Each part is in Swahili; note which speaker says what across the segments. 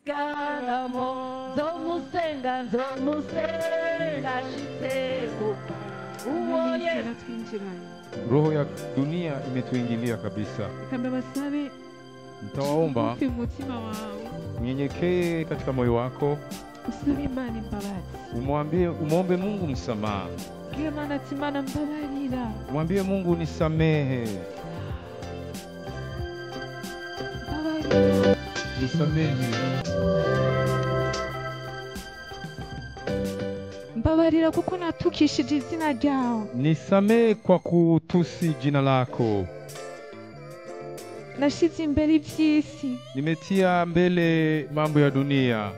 Speaker 1: Karamo, zomusenga shiteko. Uoye.
Speaker 2: Roho ya dunia imetuingilia kabisa. Nitawaomba unyenyekee katika moyo wako, umwombe Mungu msamaha. Mwambie Mungu nisamehe. Nisamehe.
Speaker 3: Mbabarira kuko natukishije izina ryawe.
Speaker 2: Nisamehe kwa kutusi jina lako.
Speaker 3: Nashize imbere iby'isi.
Speaker 2: Nimetia mbele mambo ya dunia.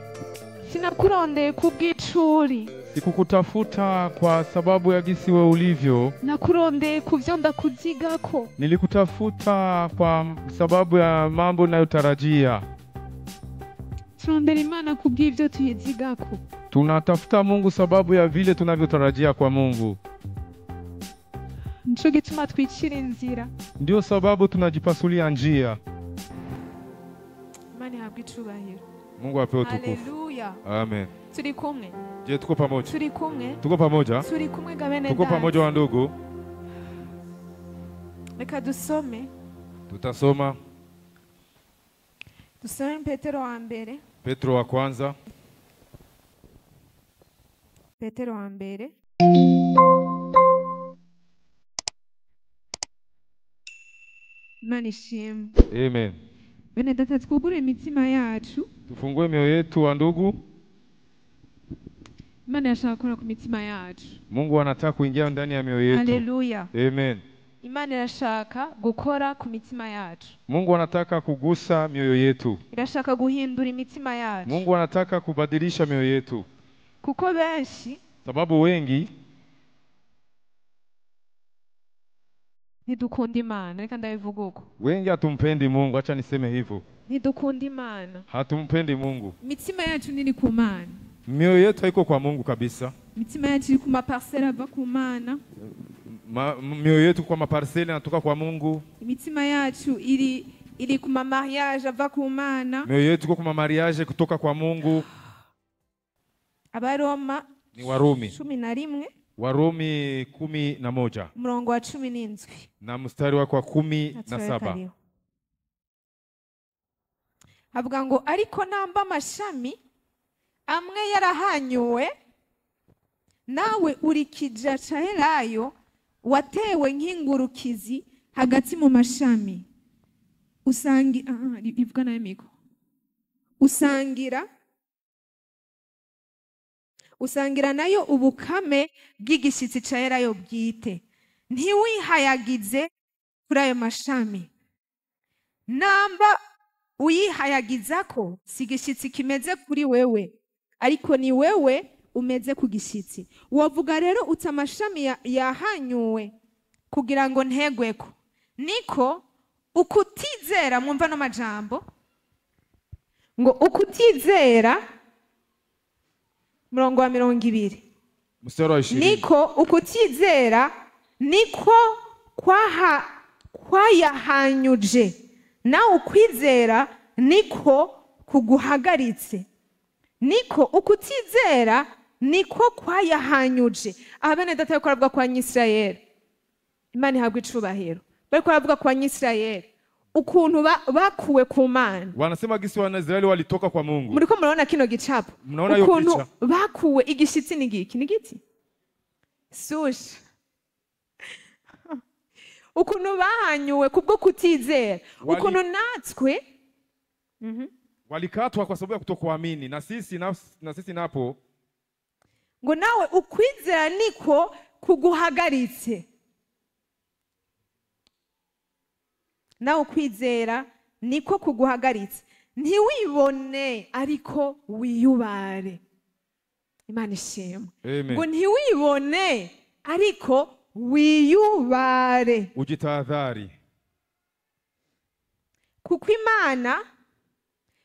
Speaker 3: Sinakurondeye kubw'icuri.
Speaker 2: Sikukutafuta kwa sababu ya gisi wewe ulivyo.
Speaker 3: Nakurondeye kuvyo ndakuzigako.
Speaker 2: Nilikutafuta kwa sababu ya mambo ninayotarajia.
Speaker 3: Turondera Imana kubw'ivyo tuyizigako.
Speaker 2: Tunatafuta Mungu sababu ya vile tunavyotarajia kwa Mungu.
Speaker 3: Nico gituma twicira inzira.
Speaker 2: Ndio sababu tunajipasulia njia.
Speaker 3: Imana ihabwe icubahiro.
Speaker 2: Mungu apewe utukufu.
Speaker 3: Haleluya.
Speaker 2: Amen.
Speaker 3: Turi kumwe.
Speaker 2: Je, tuko pamoja?
Speaker 3: Turi kumwe.
Speaker 2: Tuko pamoja?
Speaker 3: Turi kumwe gabene.
Speaker 2: Tuko pamoja wa ndugu.
Speaker 3: Reka dusome.
Speaker 2: Tutasoma
Speaker 3: Dusome Petero wa mbere.
Speaker 2: Petro wa kwanza.
Speaker 3: Petero wa mbere. Imana ishimwe.
Speaker 2: Amen.
Speaker 3: Bene data twugure imitima yacu.
Speaker 2: Tufungue mioyo yetu wa ndugu.
Speaker 3: Imana yashaka gukora ku mitima yacu.
Speaker 2: Mungu anataka kuingia ndani ya mioyo yetu.
Speaker 3: Haleluya.
Speaker 2: Amen.
Speaker 3: Imana irashaka gukora ku mitima yacu.
Speaker 2: Mungu anataka kugusa mioyo yetu.
Speaker 3: Irashaka guhindura imitima yacu.
Speaker 2: Mungu anataka kubadilisha mioyo yetu.
Speaker 3: Kuko benshi
Speaker 2: sababu wengi
Speaker 3: ntidukunda Imana. Reka ndabivuga uko.
Speaker 2: Wengi hatumpendi Mungu, acha niseme hivyo.
Speaker 3: Ntidukunda Imana.
Speaker 2: Hatumpendi Mungu.
Speaker 3: Imitima yacu niri ku Mana.
Speaker 2: Mioyo yetu haiko kwa Mungu kabisa.
Speaker 3: Imitima yacu iri ku maparcelle ava ku Mana.
Speaker 2: Mioyo yetu kwa maparcelle yanatoka kwa Mungu.
Speaker 3: Imitima yacu iri ku mariage ava ku Mana.
Speaker 2: Mioyo yetu kwa mariage kutoka kwa Mungu.
Speaker 3: Abaroma
Speaker 2: ni Warumi
Speaker 3: 11.
Speaker 2: Warumi 11.
Speaker 3: Mrongo wa 17.
Speaker 2: Na mstari wa kwa 17.
Speaker 3: Havuga ngo ariko namba amashami amwe yarahanyuwe, nawe uri kija ca Elayo watewe nk'ingurukizi hagati mu mashami. Bivuga nayo miko. Usangira nayo ubukame bw'igishitsi ca Elayo bwite. Ntiwihayagize kuri ayo mashami. Namba uyihayagizako si igishitsi kimeze kuri wewe, ariko ni wewe umeze ku gishitsi. Wavuga rero uti amashami yahanyuwe kugira ngo ntegweko. Niko ukutizera, mwumva no majambo ngo ukutizera. Murongo wa 20.
Speaker 2: Mstari wa 20.
Speaker 3: Niko ukutizera niko kwayahanyuje, na ukwizera niko kuguhagaritse. Niko ukutizera niko kwayahanyuje. Abene data yuko aravuga kwa Nyisirayeli. Imana ihabwe icubahiro. Bariko aravuga kwa Nyisirayeli ukuntu bakuwe ku Mana.
Speaker 2: Wanasema gisi wana Israeli walitoka kwa Mungu.
Speaker 3: Muriko muraona kino gicapo?
Speaker 2: Mnaona hiyo picha?
Speaker 3: Ukuntu bakuwe igishitsi ni giki? Ni giti? Sushi. Ukuntu bahanyuwe kubwo kutizera. Ukuntu natwe
Speaker 2: walikatwa kwa sababu ya kutokuamini, na sisi napo
Speaker 3: ngo nawe ukwizera niko kuguhagaritse. Nawe ukwizera niko kuguhagaritse. Ntiwibone ariko wiyubare. Imana ishimwe. Ngo ntiwibone ariko wiyubare.
Speaker 2: Ujitahadhari.
Speaker 3: Kuko Imana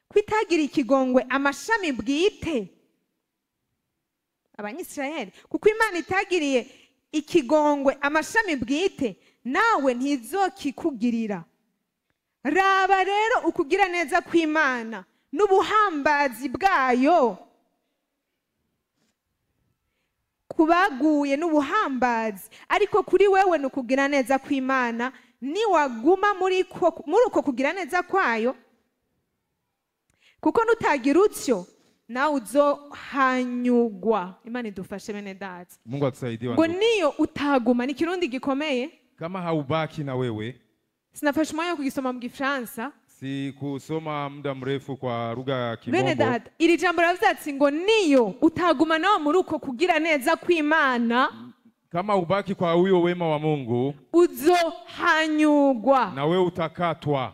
Speaker 3: kwitagira ikigongwe amashami bwite. Abanyisirayeli, kuko Imana itagiriye ikigongwe amashami bwite, nawe ntizokikugirira. Raba rero ukugira neza kw'Imana n'ubuhambazi bwayo kubaguye n'ubuhambazi, ariko kuri wewe ni ukugira neza kw'Imana. Niwaguma muri uko kugira neza kwayo, kuko nutagira utyo nawe uzohanyugwa. Imana idufashe bene data.
Speaker 2: Mungu atusaidie
Speaker 3: Ngo
Speaker 2: wandugu.
Speaker 3: niyo utaguma, ni kirundi gikomeye,
Speaker 2: Kama haubaki na wewe,
Speaker 3: sinafashe umwanya wo kugisoma mu Gifaransa.
Speaker 2: si kusoma muda mrefu kwa lugha ya
Speaker 3: Bene
Speaker 2: Kimombo.
Speaker 3: data, iri jambo ravuze ati ngo niyo utaguma nawe muri uko kugira neza kw'Imana,
Speaker 2: Kama ubaki kwa huyo wema wa Mungu,
Speaker 3: uzohanyugwa.
Speaker 2: na wewe utakatwa.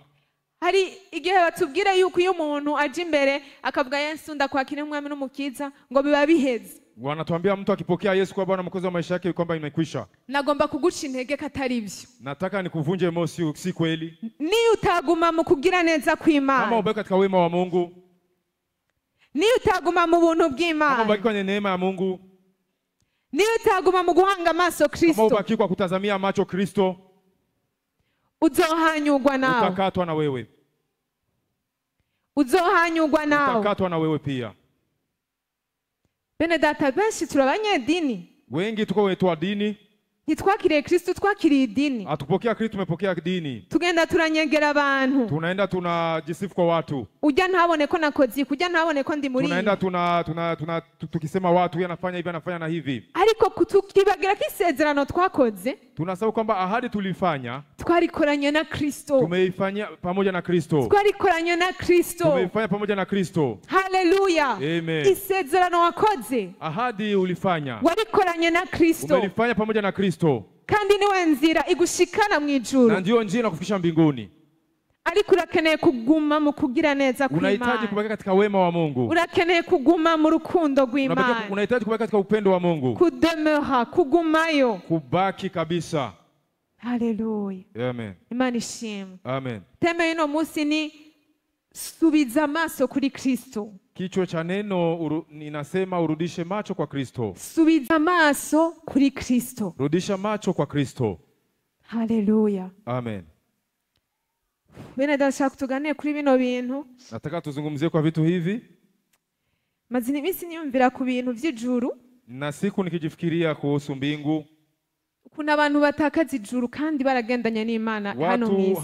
Speaker 3: Hari igihe batubwira yuko iyo umuntu aje imbere akavuga Yesu ndakwakira nk'umwami n'umukiza ngo biba biheze.
Speaker 2: Wanatuambia mtu akipokea Yesu kwa Bwana mwokozi wa maisha yake kwamba imekwisha.
Speaker 3: Nagomba kuguca intege katari ibyo.
Speaker 2: Nataka nikuvunje moyo, si kweli.
Speaker 3: Niyo utaguma mu kugira neza
Speaker 2: Kama
Speaker 3: kw'Imana,
Speaker 2: ubaki katika wema wa Mungu,
Speaker 3: niyo utaguma mu buntu
Speaker 2: kama
Speaker 3: bw'Imana,
Speaker 2: ubaki kwenye neema ya Mungu,
Speaker 3: niyo utaguma mu guhanga amaso
Speaker 2: kama
Speaker 3: Kristo,
Speaker 2: ubaki kwa kutazamia macho Kristo,
Speaker 3: uzohanyugwa nawe.
Speaker 2: utakatwa na wewe.
Speaker 3: Uzohanyugwa nawe.
Speaker 2: Utakatwa na wewe pia.
Speaker 3: Bene data, benshi turabanyedini,
Speaker 2: Wengi tuko wetu wa dini,
Speaker 3: ntitwakiriye Kristo, twakiriye idini.
Speaker 2: atupokea Kristo, tumepokea dini.
Speaker 3: Tugenda turanyegera abantu,
Speaker 2: Tunaenda tunajisifu kwa watu.
Speaker 3: ujya ntabone ko nakoze, ujya ntabone ko ndi muri
Speaker 2: Tunaenda tukisema watu huyu anafanya hivi, anafanya na hivi.
Speaker 3: ariko tukibagira ko isezerano twakoze
Speaker 2: Tunasahau kwamba ahadi tulifanya,
Speaker 3: twarikoranye na Kristo,
Speaker 2: tumeifanya pamoja na Kristo.
Speaker 3: twarikoranye na Kristo.
Speaker 2: Tumeifanya pamoja na Kristo.
Speaker 3: Haleluya.
Speaker 2: Amen.
Speaker 3: Isezerano wakoze
Speaker 2: Ahadi ulifanya,
Speaker 3: warikoranye na Kristo,
Speaker 2: umelifanya pamoja na Kristo.
Speaker 3: kandi niwe nzira igushikana mu
Speaker 2: Na
Speaker 3: ijuru,
Speaker 2: ndio njia inakufikisha mbinguni.
Speaker 3: ariko urakeneye kuguma mu kugira neza
Speaker 2: Unahitaji
Speaker 3: kw'Imana,
Speaker 2: kubaki katika wema wa Mungu.
Speaker 3: urakeneye kuguma mu rukundo rw'Imana,
Speaker 2: Unahitaji kubaki katika upendo wa Mungu.
Speaker 3: kudemeha, kugumayo.
Speaker 2: Kubaki kabisa.
Speaker 3: Haleluya.
Speaker 2: Amen.
Speaker 3: Imana ishimwe.
Speaker 2: Amen.
Speaker 3: Teme y'uno munsi ni subiza amaso kuri Kristo.
Speaker 2: Kichwa cha neno ninasema urudishe macho kwa Kristo.
Speaker 3: Subiza amaso kuri Kristo.
Speaker 2: Rudisha macho kwa Kristo.
Speaker 3: Haleluya.
Speaker 2: Amen.
Speaker 3: Bene ndashaka tuganire kuri bino bintu.
Speaker 2: Nataka tuzungumzie kwa vitu hivi.
Speaker 3: Mazini iminsi niyumvira ku bintu vy'ijuru.
Speaker 2: Na siku nikijifikiria kuhusu mbingu.
Speaker 3: Kuna abantu batakaza ijuru kandi baragendanya n'Imana hano
Speaker 2: Watu
Speaker 3: mwisi.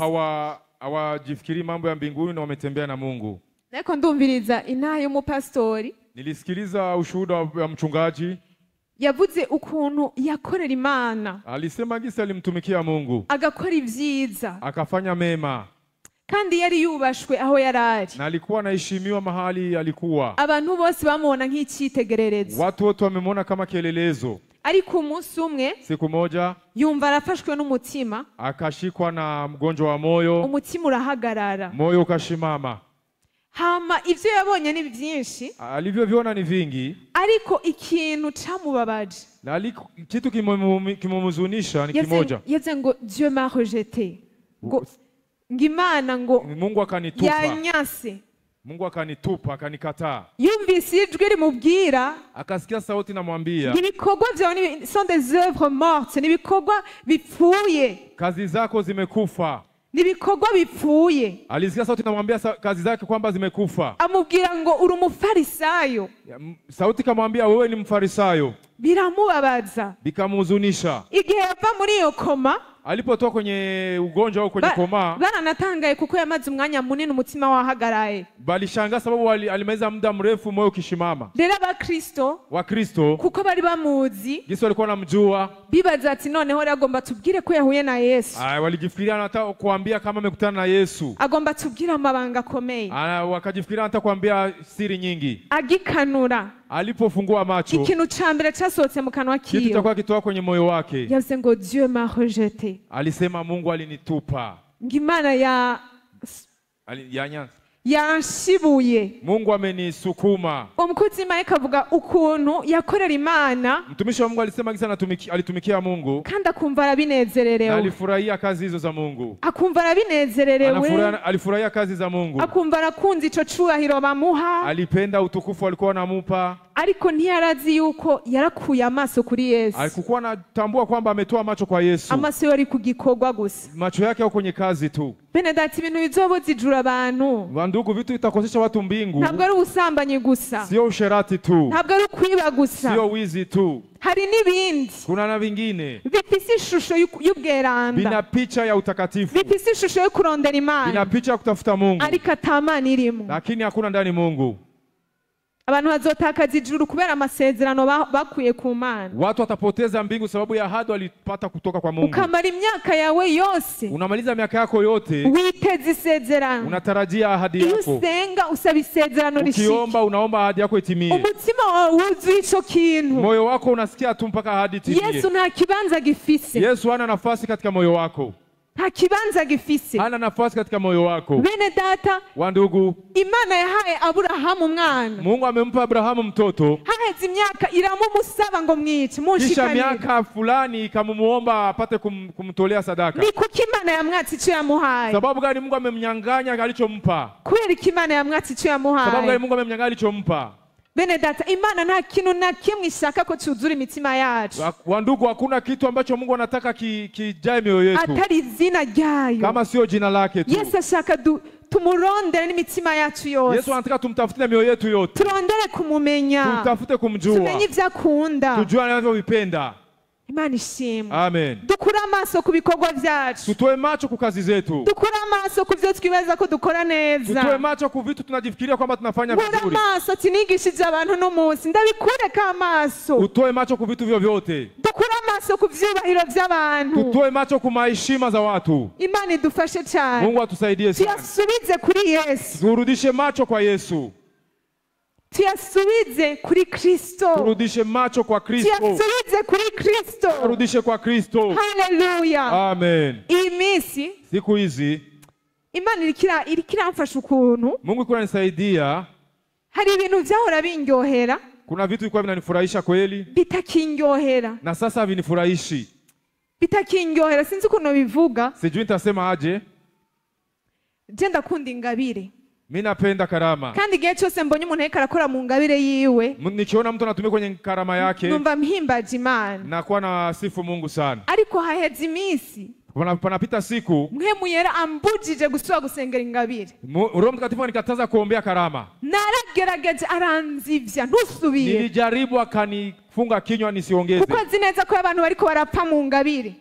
Speaker 2: hawajifikiri mambo ya mbinguni na wametembea na Mungu.
Speaker 3: Nariko ndumviriza inaha y'umupastori
Speaker 2: Nilisikiliza ushuhuda wa mchungaji.
Speaker 3: yavuze ukuntu yakorera Imana,
Speaker 2: Alisema gisa alimtumikia Mungu,
Speaker 3: agakora ivyiza,
Speaker 2: akafanya mema,
Speaker 3: kandi yari yubashwe aho yarari.
Speaker 2: na alikuwa anaheshimiwa mahali alikuwa.
Speaker 3: Abantu bose bamubona nk'icitegererezo,
Speaker 2: Watu wote wamemwona kama kielelezo.
Speaker 3: ariko umunsi umwe
Speaker 2: Siku moja
Speaker 3: yumva arafashwe n'umutima,
Speaker 2: akashikwa na mgonjwa wa moyo,
Speaker 3: umutima urahagarara.
Speaker 2: moyo ukashimama.
Speaker 3: Hama ivyo yabonye ni vyinshi,
Speaker 2: Alivyoviona ni vingi,
Speaker 3: ariko ikintu camubabaje,
Speaker 2: na kitu kimemhuzunisha ni kimoja.
Speaker 3: yavuze ngo Dieu m'a rejeté, ngo Imana ngo
Speaker 2: Mungu akanitupa.
Speaker 3: yanyase.
Speaker 2: Mungu akanitupa, akanikataa.
Speaker 3: Yumvise ijwi rimubwira
Speaker 2: Akasikia sauti namwambia,
Speaker 3: ibikorwa vyawe sont des œuvres mortes, nibikorwa bipfuye,
Speaker 2: kazi zako zimekufa.
Speaker 3: nibikorwa bipfuye.
Speaker 2: Alisikia sauti namwambia kazi zake kwamba zimekufa.
Speaker 3: Amubwira ngo uri umufarisayo.
Speaker 2: Sauti kamwambia wewe ni mfarisayo.
Speaker 3: Biramubabaza.
Speaker 2: Bikamhuzunisha.
Speaker 3: Igihe yava muri iyo koma,
Speaker 2: alipotoka kwenye ugonjwa au kwenye koma,
Speaker 3: baranatangaye kuko yamaze umwanya munini umutima wahagaraye.
Speaker 2: Balishangaa sababu alimaliza muda mrefu moyo ukishimama.
Speaker 3: Rero abakristo,
Speaker 2: Wakristo
Speaker 3: kuko bari bamuzi,
Speaker 2: Yesu alikuwa anamjua,
Speaker 3: bibaza ati noneho agomba tubwire ko yahuye na Yesu.
Speaker 2: Walijifikiria anataka kuambia kama amekutana na Yesu.
Speaker 3: Agomba tubwire amabanga akomeye.
Speaker 2: Wakajifikiria anataka kuambia siri nyingi.
Speaker 3: Agikanura,
Speaker 2: alipofungua macho,
Speaker 3: ikintu ca mbere casohotse mu kanwa kiyo,
Speaker 2: kitu chakwa kitoa kwenye moyo wake,
Speaker 3: yavuze ngo Dieu m'a rejeté.
Speaker 2: Alisema Mungu alinitupa.
Speaker 3: Ngimana yanshibuye.
Speaker 2: Mungu amenisukuma.
Speaker 3: Umukozi Mike avuga ukuntu yakorera Imana.
Speaker 2: Mtumishi wa Mungu alisema kisa alitumikia Mungu.
Speaker 3: Kandi akumva arabinezererewe.
Speaker 2: Alifurahia kazi hizo za Mungu.
Speaker 3: Akumva arabinezererewe.
Speaker 2: Alifurahia kazi za Mungu.
Speaker 3: Akumva arakunze ico cubahiro bamuha.
Speaker 2: Alipenda utukufu alikuwa anamupa.
Speaker 3: ariko ntiyarazi yuko yarakuye amaso kuri Yesu.
Speaker 2: Alikuwa anatambua kwamba ametoa macho kwa Yesu.
Speaker 3: Amaso yari ku gikorwa gusa.
Speaker 2: Macho yake yako kwenye kazi tu.
Speaker 3: Bene data, ibintu bizoboza ijuru abantu.
Speaker 2: Wandugu, vitu vitakosesha watu mbingu.
Speaker 3: Ntabwo ari ubusambanyi gusa.
Speaker 2: Sio usherati tu.
Speaker 3: Ntabwo ari kwiba gusa.
Speaker 2: Sio wizi tu.
Speaker 3: Hari n'ibindi.
Speaker 2: Kuna na vingine.
Speaker 3: Bifise ishusho y'ubweranda.
Speaker 2: Bina picha ya utakatifu.
Speaker 3: Bifise ishusho yo kurondera Imana.
Speaker 2: Bina picha ya kutafuta Mungu.
Speaker 3: Ariko atamana irimo.
Speaker 2: Lakini hakuna ndani Mungu.
Speaker 3: Abantu bazotakaza ijuru kubera amasezerano bakuye ku Mana.
Speaker 2: Watu watapoteza mbingu sababu ya ahadi walipata kutoka kwa Mungu.
Speaker 3: Ukamara imyaka yawe yose.
Speaker 2: Unamaliza miaka yako yote.
Speaker 3: Witeze isezerano.
Speaker 2: Unatarajia ahadi yako.
Speaker 3: Usenga usaba isezerano rishike.
Speaker 2: Ukiomba unaomba ahadi yako itimie.
Speaker 3: Umutima wawe wuzuye ico kintu.
Speaker 2: Moyo wako unasikia tu mpaka ahadi itimie.
Speaker 3: Yesu nta kibanza gifise.
Speaker 2: Yesu hana nafasi katika moyo wako.
Speaker 3: Nta kibanza gifise.
Speaker 2: Hana nafasi katika moyo wako.
Speaker 3: Bene data,
Speaker 2: wandugu,
Speaker 3: Imana yahaye Aburahamu umwana.
Speaker 2: Mungu amempa Abrahamu mtoto.
Speaker 3: Haheze imyaka iramumusaba ngo mwice
Speaker 2: Kisha
Speaker 3: mushikane.
Speaker 2: miaka fulani ikamumuomba apate kumtolea sadaka.
Speaker 3: Ni kuki Imana yamwatse icyo yamuhaye?
Speaker 2: Sababu gani Mungu amemnyang'anya alichompa?
Speaker 3: Kubera iki Imana yamwatse icyo yamuhaye?
Speaker 2: Sababu gani Mungu amemnyang'anya alichompa?
Speaker 3: Bene data, Imana nta kintu na kimwe ishaka ko cyuzura imitima yacu.
Speaker 2: Wandugu, hakuna kitu ambacho Mungu anataka kijae mioyo yetu.
Speaker 3: Atari izina ryayo.
Speaker 2: Kama sio jina lake tu.
Speaker 3: Yesu ashaka tumurondere n'imitima yacu yose.
Speaker 2: Yesu anataka tumtafute mioyo yetu yote.
Speaker 3: Turondere kumumenya.
Speaker 2: Tumtafute kumjua.
Speaker 3: Tumenye ivyo akunda.
Speaker 2: Tujue anavyovipenda.
Speaker 3: Imana ishimwe.
Speaker 2: Amen.
Speaker 3: Dukura amaso ku bikorwa vyacu.
Speaker 2: Tutoe macho ku kazi zetu.
Speaker 3: Dukura amaso ku vyo twibaza ko dukora neza.
Speaker 2: Tutoe macho ku vitu tunajifikiria kwamba tunafanya vizuri.
Speaker 3: Dukura amaso tinigishije abantu n'umunsi ndabikureka amaso.
Speaker 2: Utoe macho ku vitu vyovyote.
Speaker 3: Dukura amaso ku vyubahiro vy'abantu.
Speaker 2: Tutoe macho ku maheshima za watu.
Speaker 3: Imana idufashe cyane.
Speaker 2: Mungu atusaidie sana.
Speaker 3: Tuyasubize kuri Yesu.
Speaker 2: Turudishe macho kwa Yesu.
Speaker 3: Tuyasubize kuri Kristo.
Speaker 2: Turudishe macho kwa Kristo.
Speaker 3: Tuyasubize kuri Kristo.
Speaker 2: Turudishe kwa Kristo.
Speaker 3: Haleluya.
Speaker 2: Amen.
Speaker 3: Imisi
Speaker 2: siku hizi
Speaker 3: Imana ikiramfasha ukuntu.
Speaker 2: Mungu yuko ananisaidia.
Speaker 3: Hari ibintu vyahora bindyohera.
Speaker 2: Kuna vitu vilikuwa vinanifurahisha kweli.
Speaker 3: Bitakindyohera.
Speaker 2: Na sasa vinifurahishi.
Speaker 3: Bitakindyohera sinzi ukuntu bivuga.
Speaker 2: Sijui nitasema aje.
Speaker 3: Je ndakunda ingabire.
Speaker 2: Mimi napenda karama.
Speaker 3: Kandi igihe cyose mbonye umuntu ariko arakora mu ngabire yiwe.
Speaker 2: Nikiona mtu anatumia kwenye karama yake.
Speaker 3: Numva mpimbaje Imana.
Speaker 2: Nakuwa na sifu Mungu sana.
Speaker 3: Ariko haheze imisi.
Speaker 2: Panapita siku.
Speaker 3: Mpemu yera ambujije gusubira gusengera ingabire.
Speaker 2: Roho Mtakatifu anikataza kuombea karama.
Speaker 3: Naragerageje aranzivya ntusubire.
Speaker 2: Nilijaribu akanifunga kinywa nisiongeze.
Speaker 3: Kuko azi neza ko abantu bariko barapfa mu ngabire.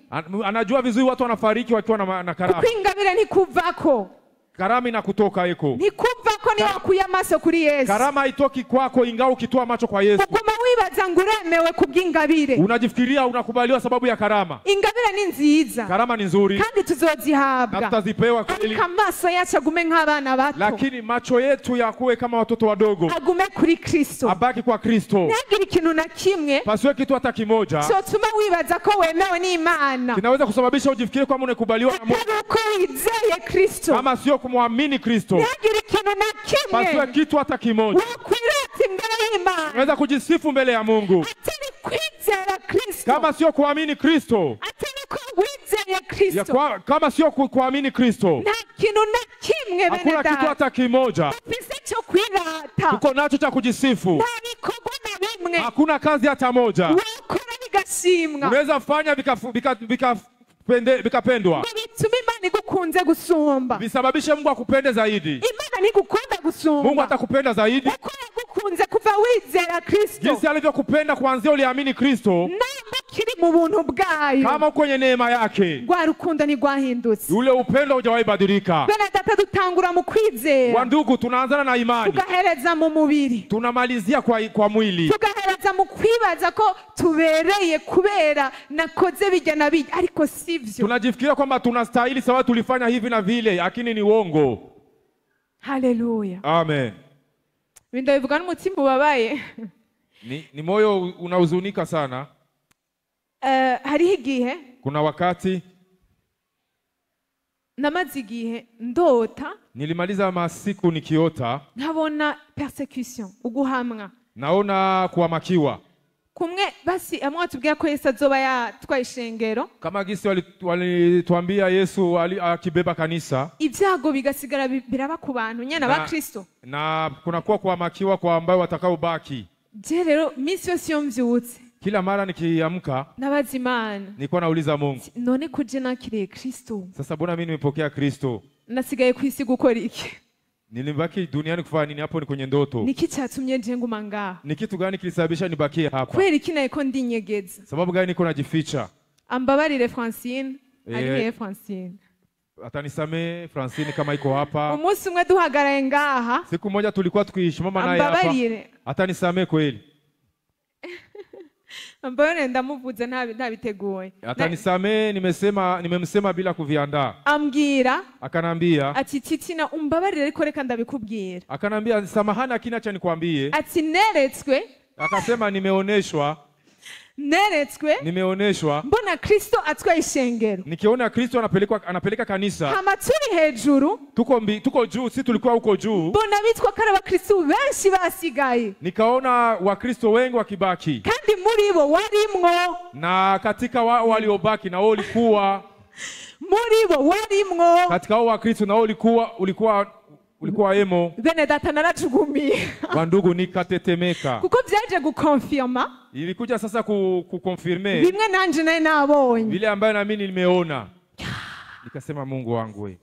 Speaker 2: Anajua vizuri watu wanafariki wakiwa na karama.
Speaker 3: Kuko ingabire ntikuvako.
Speaker 2: Karama inakutoka eko.
Speaker 3: Ntikuvako ni wakuye amaso kuri Yesu.
Speaker 2: Karama haitoki kwako ingawa ukitoa macho kwa Yesu.
Speaker 3: Uguma wibaza ngo uremewe kubw'ingabire.
Speaker 2: Unajifikiria unakubaliwa sababu ya karama.
Speaker 3: Ingabire ni nziza.
Speaker 2: Karama ni nzuri.
Speaker 3: Kandi tuzozihabwa.
Speaker 2: Na tutazipewa kweli.
Speaker 3: Amaso yacu agume nk'abana bato.
Speaker 2: Lakini macho yetu yakuwe kama watoto wadogo.
Speaker 3: Agume kuri Kristo.
Speaker 2: Abaki kwa Kristo.
Speaker 3: Ntagire ikintu na kimwe.
Speaker 2: Pasiwe kitu hata kimoja.
Speaker 3: Cyotuma wibaza ko wemewe n'Imana.
Speaker 2: Kinaweza kusababisha ujifikirie kwamba unakubaliwa na Mungu.
Speaker 3: Ko wizeye Kristo.
Speaker 2: Kama sio kumwamini Kristo.
Speaker 3: Ntagire ikintu na kimwe.
Speaker 2: Pasiwe kitu hata kimoja.
Speaker 3: Wakwirata imbere y'Imana.
Speaker 2: Unaweza kujisifu mbele ya Mungu.
Speaker 3: Atari kwizera Kristo.
Speaker 2: Kama sio kuamini Kristo.
Speaker 3: Atari ko wizeye Kristo.
Speaker 2: Kama sio kuamini Kristo.
Speaker 3: Nta kintu na kimwe bene data.
Speaker 2: Hakuna kitu hata kimoja.
Speaker 3: Ufise cyo kwirata.
Speaker 2: Tuko nacho cha kujisifu.
Speaker 3: Nta bikorwa na bimwe.
Speaker 2: Hakuna kazi hata moja.
Speaker 3: Wakora bigashimwa.
Speaker 2: Unaweza fanya vikapendwa.
Speaker 3: Bituma Imana igukunze gusumba.
Speaker 2: Bisababishe Mungu akupende zaidi.
Speaker 3: Imana nigukunda gusumba.
Speaker 2: Mungu atakupenda zaidi.
Speaker 3: Uko yagukunze kuva wizera Kristo.
Speaker 2: Jinsi alivyokupenda kuanzia uliamini Kristo.
Speaker 3: Namba kiri mu buntu bwayo.
Speaker 2: Kama kwenye neema yake.
Speaker 3: Rwa rukundo ntigwahindutse.
Speaker 2: Ule upendo hujawahi badilika.
Speaker 3: Bene data dutangura mu kwizera.
Speaker 2: Kwa ndugu tunaanzana na imani.
Speaker 3: Tugahereza mu mubiri.
Speaker 2: Tunamalizia kwa mwili.
Speaker 3: Tugahereza mu kwibaza ko tubereye kubera nakoze bijya na bijya ariko sivyo.
Speaker 2: Tunajifikiria kwamba tunastahili sawa tulifanya hivi na vile lakini ni uongo.
Speaker 3: Haleluya.
Speaker 2: Amen.
Speaker 3: Winda bivuga n'umutima ubabaye.
Speaker 2: Ni moyo unahuzunika sana.
Speaker 3: Hariho igihe.
Speaker 2: Kuna wakati.
Speaker 3: Namaze igihe ndota.
Speaker 2: Nilimaliza masiku nikiota.
Speaker 3: Nkabona persecution, uguhamwa.
Speaker 2: Naona kuhamakiwa.
Speaker 3: Kumwe basi amwe atubwira ko Yesu azoba yatwaye ishengero.
Speaker 2: Kama gisi walituambia Yesu akibeba kanisa.
Speaker 3: Ibyago bigasigara biraba ku bantu nyene ba Kristo.
Speaker 2: Na kunakuwa kuhamakiwa kwa ambao watakaobaki.
Speaker 3: Je rero misi yose iyo mvyutse
Speaker 2: Kila mara nikiamka
Speaker 3: nabaza Imana,
Speaker 2: nilikuwa nauliza Mungu,
Speaker 3: none kuje nakiriye Kristo
Speaker 2: sasa mbona mimi nimepokea Kristo?
Speaker 3: nasigaye kwisi gukora iki?
Speaker 2: Nilibaki duniani kufanya nini? Hapo ni kwenye ndoto.
Speaker 3: Niki cyatumye nje nguma ngaha?
Speaker 2: Ni kitu gani kilisababisha nibakie hapa?
Speaker 3: Kweli iki nayiko ndinyegeza?
Speaker 2: Sababu gani niko najificha?
Speaker 3: Ambabarire Francine, aliye Francine.
Speaker 2: Atanisamee Francine kama iko hapa.
Speaker 3: Umunsi umwe duhagaraye ngaha.
Speaker 2: Siku moja tulikuwa tukiishi mama naye hapa.
Speaker 3: Ambabarire.
Speaker 2: Atanisamee kweli.
Speaker 3: Ambabarire ndamuvuze ntabiteguye.
Speaker 2: Atanisamee, nimemsema bila kuviandaa.
Speaker 3: Ambwira.
Speaker 2: Akanambia.
Speaker 3: Ati Titina umbabarire ariko reka ndabikubwira.
Speaker 2: Akanambia samahani akina cha nikwambie.
Speaker 3: Ati neretswe.
Speaker 2: Akasema nimeoneshwa. Nimeoneshwa.
Speaker 3: Mbona Kristo atwaye ishengero.
Speaker 2: Nikiona Kristo anapeleka kanisa.
Speaker 3: Hama turi hejuru.
Speaker 2: Tuko juu, si tulikuwa huko juu.
Speaker 3: Mbona bitwa karaba Kristo benshi basigaye.
Speaker 2: Nikaona Wakristo wengi wakibaki.
Speaker 3: Kandi muri bo warimwo.
Speaker 2: Na katika waliobaki na wao ulikuwa.
Speaker 3: Muri bo warimwo.
Speaker 2: Katika hao Wakristo na wao ulikuwa emo.
Speaker 3: Bene data narajugumiye.
Speaker 2: Wandugu nikatetemeka.
Speaker 3: Kuko byaje gukonfirma.
Speaker 2: Ilikuja sasa kukonfirme.
Speaker 3: Bimwe nanje naye nabonye.
Speaker 2: Vile ambayo na mimi nimeona. Nikasema Mungu wangu we.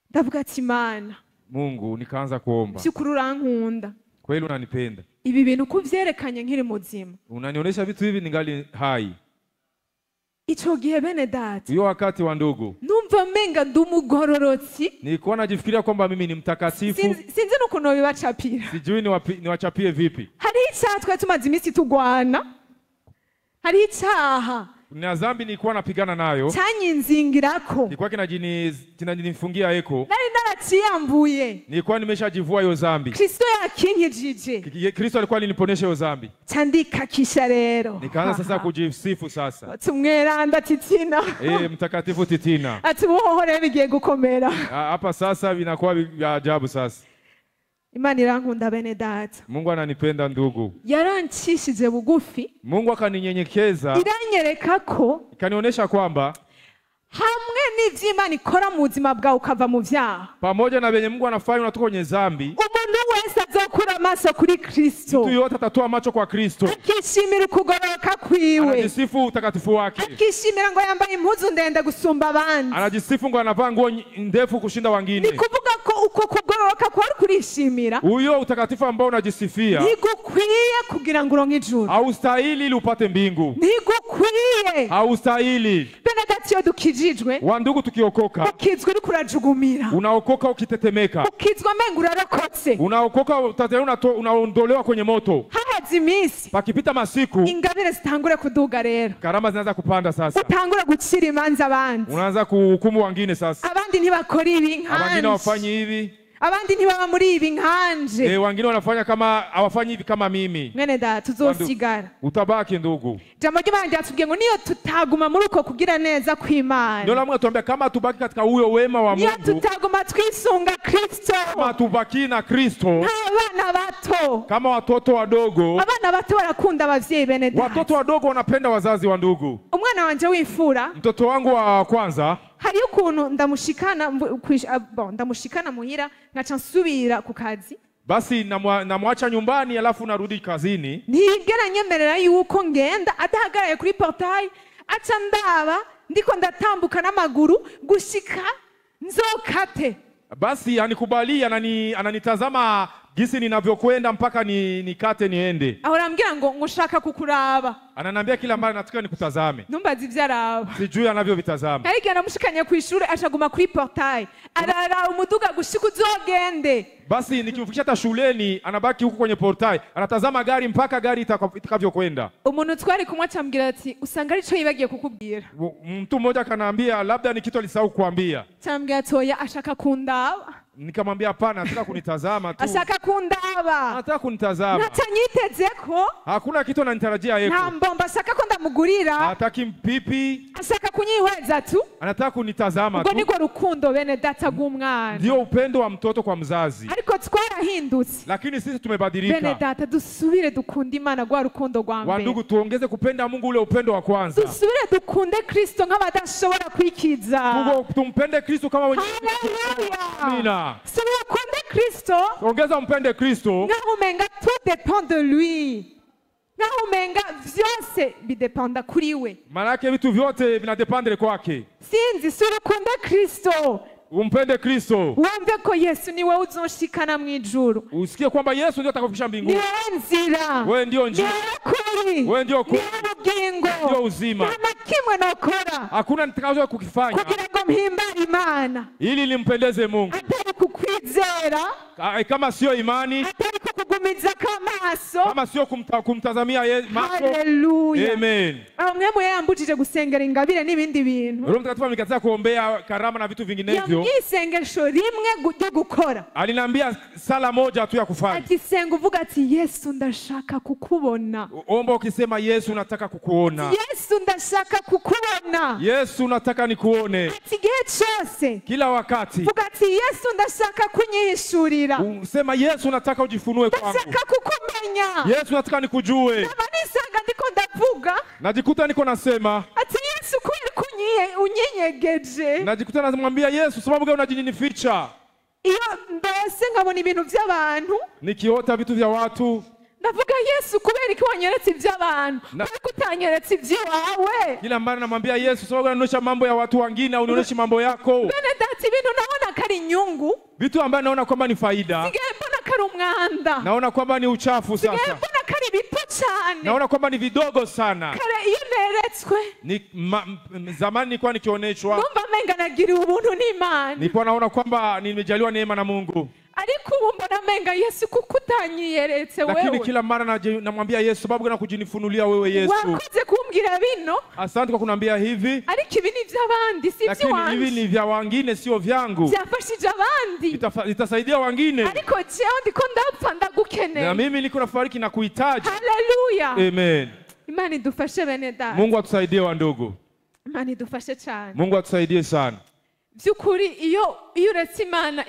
Speaker 3: Ndavuga ati Mana.
Speaker 2: Mungu nikaanza kuomba.
Speaker 3: Byukuri urankunda.
Speaker 2: Kweli unanipenda.
Speaker 3: Ibi bintu kuvyerekanye nkiri muzima.
Speaker 2: Unanionyesha vitu hivi ningali hai.
Speaker 3: Ico gihe bene data.
Speaker 2: Hiyo wakati wa ndugu.
Speaker 3: Numva menga ndumugororotsi.
Speaker 2: Nilikuwa najifikiria kwamba mimi ni mtakatifu.
Speaker 3: Sinzi nukuno bibacapira.
Speaker 2: Sijui niwachapie vipi.
Speaker 3: Hari icyaha twari tumaze iminsi tugwana. Hari icyaha.
Speaker 2: Na dhambi nilikuwa napigana nayo.
Speaker 3: Cyanyinzingirako.
Speaker 2: Nilikuwa kinanifungia eko.
Speaker 3: Nari naraciyambuye.
Speaker 2: Nilikuwa nimeshajivua hiyo dhambi.
Speaker 3: Kristo yakinkijije.
Speaker 2: Kristo alikuwa aliniponesha hiyo dhambi.
Speaker 3: Chandika kisha rero.
Speaker 2: Nikaanza sasa kujisifu sasa.
Speaker 3: Tumweranda Titina.
Speaker 2: Mtakatifu Titina.
Speaker 3: Ati bohore bigiye gukomera.
Speaker 2: Hapa sasa vinakuwa vya ajabu sasa.
Speaker 3: Imana irankunda bene data.
Speaker 2: Mungu ananipenda ndugu.
Speaker 3: Yarancishije bugufi.
Speaker 2: Mungu akaninyenyekeza.
Speaker 3: Iranyereka ko
Speaker 2: ikanionyesha kwamba
Speaker 3: hamwe n'ivy'Imana ikora mu buzima bwawe ukava mu vyaha.
Speaker 2: Pamoja na benye Mungu anafanya unatoka kwenye dhambi.
Speaker 3: Umuntu wese azokura amaso kuri Kristo.
Speaker 2: Mtu yote atatoa macho kwa Kristo.
Speaker 3: Akishimira ukugororoka kwiwe.
Speaker 2: Anajisifu utakatifu wake.
Speaker 3: Akishimira ngo yambaye impuzu ndende gusumba abandi.
Speaker 2: Anajisifu ngo anavaa nguo ndefu kushinda wengine.
Speaker 3: Ni kuvuga ko uko kugororoka kwa kurishimira.
Speaker 2: Huyo utakatifu ambao unajisifia.
Speaker 3: Ntigukwiye kugira ngo uronke ijuru.
Speaker 2: Haustahili ili upate mbingu.
Speaker 3: Ntigukwiye.
Speaker 2: Haustahili.
Speaker 3: Benedatiyo dukijijwe.
Speaker 2: Wandugu tukiokoka.
Speaker 3: Ukizwe uri kurajugumira.
Speaker 2: Unaokoka ukitetemeka.
Speaker 3: Ukizwa mengu urarokotse.
Speaker 2: Unaokoka unaondolewa kwenye moto.
Speaker 3: Hahaze iminsi.
Speaker 2: Pakipita masiku.
Speaker 3: Ingabire zitangure kuduga rero.
Speaker 2: Karama zinaanza kupanda sasa.
Speaker 3: Utangura gucira imanza abandi.
Speaker 2: Unaanza kuhukumu wengine sasa.
Speaker 3: Abandi ntibakora ibi nkanje.
Speaker 2: Abandi wafanye hivi.
Speaker 3: Abandi ntibaba muri ibi nkanje.
Speaker 2: Wengine wanafanya kama hawafanyi hivi kama mimi.
Speaker 3: Mwene da tuzosigara.
Speaker 2: Utabaki ndugu.
Speaker 3: Jambo ry'Imana ryatubwiye ngo niyo tutaguma muri uko kugira neza kw'Imana.
Speaker 2: Ndio Mungu atuambia kama tubaki katika huyo wema wa Mungu.
Speaker 3: Niyo tutaguma twisunga Kristo.
Speaker 2: Kama tubaki na Kristo.
Speaker 3: Abana bato.
Speaker 2: Kama watoto wadogo.
Speaker 3: Abana bato barakunda abavyeyi bene da.
Speaker 2: Watoto wadogo wanapenda wazazi wa ndugu.
Speaker 3: Umwana wanje w'imfura.
Speaker 2: Mtoto wangu wa kwanza.
Speaker 3: Hari ukuntu ndamushikana muhira ngaca nsubira ku kazi.
Speaker 2: Basi namwacha nyumbani alafu narudi kazini.
Speaker 3: Ntigera nyemerera yuko ngenda adahagaraye kuri portail aca ndaba ndiko ndatambuka n'amaguru gushika nzokate.
Speaker 2: Basi anikubalia ananitazama gisi ninavyokwenda mpaka nikate niende.
Speaker 3: Ahora ambwira ngo ngushaka kukuraba.
Speaker 2: Ananiambia kila mara nataka nikutazame.
Speaker 3: Numbazi ivyaraba.
Speaker 2: Sijui anavyovitazama.
Speaker 3: Ariko namushikanye ku ishuri acaguma kuri portail. Arara umuduga gushika uzogende.
Speaker 2: Basi nikimfikisha hata shuleni anabaki huko kwenye portail. Anatazama gari mpaka gari itakavyokwenda.
Speaker 3: Umuntu twari kumwe acambwira ati usanga arico yibagiye kukubwira.
Speaker 2: Mtu mmoja akaniambia labda ni kitu alisahau kuambia.
Speaker 3: Cambwira toya ashaka kundaba.
Speaker 2: Nikamwambia hapana, anataka kunitazama tu.
Speaker 3: Ashaka kundaba.
Speaker 2: Anataka kunitazama.
Speaker 3: Natanyitezeko.
Speaker 2: Hakuna kitu ananitarajia yeko.
Speaker 3: Nta mbomba ashaka ko ndamugurira.
Speaker 2: Hataki mpipi.
Speaker 3: Ashaka kunyihweza tu.
Speaker 2: Anataka kunitazama tu.
Speaker 3: Ubwo niko rukundo bene data gumwana.
Speaker 2: Ndio upendo wa mtoto kwa mzazi.
Speaker 3: Ariko twarahindutse.
Speaker 2: Lakini sisi tumebadilika.
Speaker 3: Bene data dusubire dukunda Imana gwa rukundo rwa mbere.
Speaker 2: Wandugu tuongeze kupenda Mungu ule upendo wa kwanza.
Speaker 3: Dusubire dukunde Kristo nk'abadashobora kwikiza.
Speaker 2: Tumpende Kristo kama wenye.
Speaker 3: Haleluya.
Speaker 2: Amina.
Speaker 3: Subire dukunde Kristo
Speaker 2: ongeza umpende Kristo,
Speaker 3: ngaho umenga tout dépend de lui, ngaho umenga vyose bidependa kuri we.
Speaker 2: maana yake vitu vyote vinadependre kwake.
Speaker 3: Sinzi si urukundo Kristo,
Speaker 2: Umpende Kristo,
Speaker 3: wumve ko Yesu ni wowe uzoshikana mu ijuru,
Speaker 2: usikie kwamba Yesu ndio atakakufikisha
Speaker 3: ni
Speaker 2: mbinguni.
Speaker 3: wowe nzira,
Speaker 2: Wewe ndio
Speaker 3: ni
Speaker 2: njia,
Speaker 3: wowe kuri,
Speaker 2: wewe ndio
Speaker 3: ni
Speaker 2: kweli,
Speaker 3: wowe ubugingo,
Speaker 2: ndio uzima.
Speaker 3: nta na kimwe nokora
Speaker 2: Hakuna nitakachoweza kukifanya
Speaker 3: kugira ngo mpimbare Imana
Speaker 2: ili limpendeze Mungu.
Speaker 3: atari kukwizera,
Speaker 2: Kama sio imani,
Speaker 3: atari kukugumiza kamaso.
Speaker 2: kama sio kumtazamia macho.
Speaker 3: Haleluya.
Speaker 2: Amen.
Speaker 3: Amwe mu yambujije gusengera ingabire n'ibindi bintu,
Speaker 2: Roho Mtakatifu amekataa kuombea karama na vitu vinginevyo.
Speaker 3: yambwiye isengesho rimwe ryo gukora,
Speaker 2: Aliniambia sala moja tu ya kufanya.
Speaker 3: ati senga uvuga ati Yesu ndashaka kukubona,
Speaker 2: Omba ukisema Yesu nataka kukuona.
Speaker 3: Yesu ndashaka kukubona,
Speaker 2: Yesu nataka nikuone
Speaker 3: ati igihe cyose
Speaker 2: kila wakati.
Speaker 3: vuga ati Yesu ndashaka kunyihishurira,
Speaker 2: Sema Yesu nataka ujifunue kwangu.
Speaker 3: ndashaka kukumenya.
Speaker 2: Yesu nataka nikujue.
Speaker 3: Aba nisanga ndiko ndavuga
Speaker 2: Najikuta niko nasema,
Speaker 3: ati Yesu kubera unyinyegeje,
Speaker 2: najikuta namwambia Yesu, sababu gani unajinificha?
Speaker 3: iyo mbese nkabona ibintu by'abantu
Speaker 2: Nikiota vitu vya watu,
Speaker 3: ndavuga Yesu kubera iki wanyeretse iby'abantu ariko utanyeretse iby'iwawe.
Speaker 2: kila mara namwambia Yesu, sababu gani unaonyesha mambo ya watu wengine au unaonyesha mambo yako?
Speaker 3: Bene dati ibintu naona kari inyungu,
Speaker 2: Vitu ambavyo naona kwamba ni faida,
Speaker 3: sigaye mbona kari umwanda,
Speaker 2: naona kwamba ni uchafu
Speaker 3: sigaye
Speaker 2: sasa.
Speaker 3: mbona kari bito cyane,
Speaker 2: Naona kwamba ni vidogo sana.
Speaker 3: kare iyo neretswe
Speaker 2: Zamani nilikuwa nikioneshwa,
Speaker 3: numva menga nagiriwe ubuntu n'Imana,
Speaker 2: nilikuwa naona kwamba nimejaliwa neema na Mungu.
Speaker 3: ariko ubu mbona menga Yesu kuko utanyiyeretse
Speaker 2: Lakini
Speaker 3: wewe.
Speaker 2: kila mara namwambia Yesu, sababu gani kujinifunulia wewe Yesu?
Speaker 3: Wakoze kumbwira bino,
Speaker 2: Asante kwa kunambia hivi,
Speaker 3: ariko ibi ni iby'abandi si
Speaker 2: lakini hivi
Speaker 3: iby'iwanjye,
Speaker 2: ni vya wengine sio vyangu.
Speaker 3: byafashije abandi,
Speaker 2: Itasaidia wengine.
Speaker 3: ariko jewe ndiko ndapfa
Speaker 2: Na
Speaker 3: ndagukeneye.
Speaker 2: mimi niko nafariki na kuhitaji.
Speaker 3: Haleluya.
Speaker 2: Amen.
Speaker 3: Imana idufashe bene data,
Speaker 2: Mungu atusaidie wa ndugu.
Speaker 3: Imana idufashe cyane.
Speaker 2: Mungu atusaidie sana.
Speaker 3: Byukuri iyo uretse Imana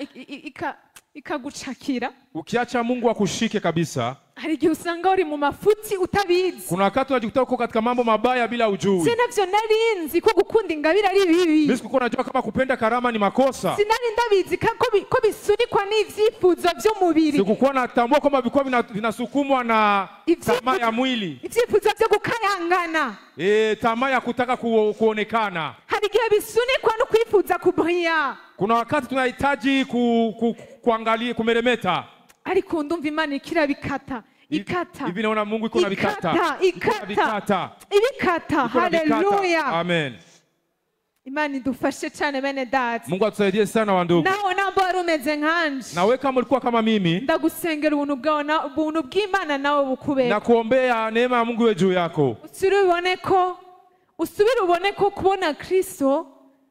Speaker 3: ikagucakira,
Speaker 2: Ukiacha Mungu akushike kabisa,
Speaker 3: hari igihe usanga uri mu mafuti utabizi.
Speaker 2: kuna wakati unajikuta uko katika mambo mabaya bila ujui.
Speaker 3: Sinavyo narinzi ko gukunda ingabire ari bibi,
Speaker 2: Mimi sikuwa najua kama kupenda karama ni makosa.
Speaker 3: sinari ndabizi ko bisunikwa n'ivyifuzo vy'umubiri,
Speaker 2: Sikuwa natambua kwamba vilikuwa vinasukumwa na
Speaker 3: Ivyifuzo-
Speaker 2: tamaa ya mwili.
Speaker 3: ivyifuzo vyo gukayangana.
Speaker 2: Tamaa ya kutaka kuonekana.
Speaker 3: Hari igihe bisunikwa no kwifuza kubriya,
Speaker 2: Kuna wakati tunahitaji kuangalia kumeremeta.
Speaker 3: ariko ndumva Imana ikirabikata ikata
Speaker 2: Hivi naona Mungu iko na vikata.
Speaker 3: ikata. Haleluya.
Speaker 2: Amen.
Speaker 3: Imana idufashe cyane bene data.
Speaker 2: Mungu atusaidie sana wa ndugu.
Speaker 3: Nawe nabo wari umeze nkanje,
Speaker 2: Na wewe kama ulikuwa kama mimi,
Speaker 3: ndagusengera ubuntu bwawe ubuntu bw'Imana nawe bukubera,
Speaker 2: na kuombea neema ya Mungu iwe juu yako.
Speaker 3: usubire ubone ko kubona Kristo,